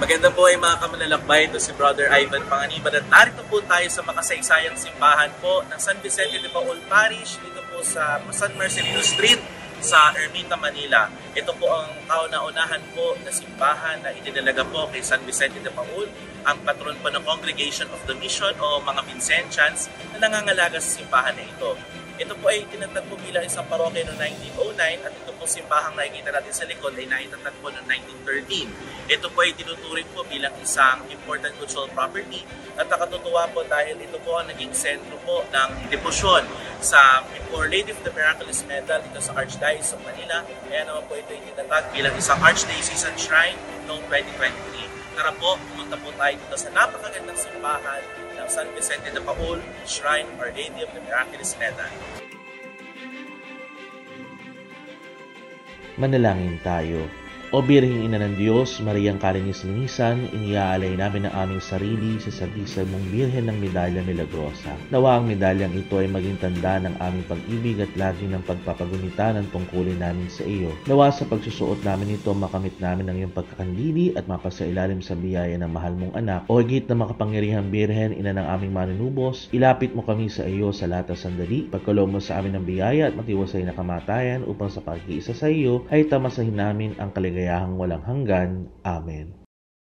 Maganda po ay mga kamanlalakbay, ito si Brother Ivan Panganiban at narito po tayo sa makasaysayang simbahan po ng San Vicente de Paul Parish dito po sa San Marcelino Street sa Ermita, Manila. Ito po ang kauna-unahan po na simbahan na idinalaga po kay San Vicente de Paul, ang patron po ng Congregation of the Mission o mga Vincentians na nangangalaga sa simbahan na ito. Ito po ay tinatag po bilang isang parokya noong 1909 at ito po simbahang nakikita natin sa likod ay naitatag po noong 1913. Ito po ay tinuturing po bilang isang important cultural property at nakatutuwa po dahil ito po ang naging sentro po ng debosyon sa Our Lady of the Miraculous Medal dito sa Archdiocese of Manila. Kaya naman po ito ay tinatag bilang isang Archdiocesan Shrine noong 2023. Tara po, pumunta po tayo dito sa napakagandang simbahan ng San Vicente de Paul, Shrine of Our Lady of the Miraculous Medal. Manalangin tayo. O Birheng Ina ng Diyos, Mariang Kalinis-linisan, iniaalay namin ang aming sarili sa sagisag mong Birhen ng Medalya Milagrosa. Nawa ang medalyang ito ay maging tanda ng aming pag-ibig at lagi ng pagpapagunita ng tungkulin namin sa iyo. Nawa sa pagsusuot namin ito, makamit namin ang iyong pagkakandili at mapasailalim sa biyaya ng mahal mong anak. O higit na makapangyarihang Birhen, Ina ng aming manunubos, ilapit mo kami sa iyo sa lahat ng sandali, pagkaloob mo sa amin ng biyaya at matiwasay na kamatayan upang sa pag-iisa sa iyo ay tamasahin namin ang kaligayahang walang hanggan. Amen.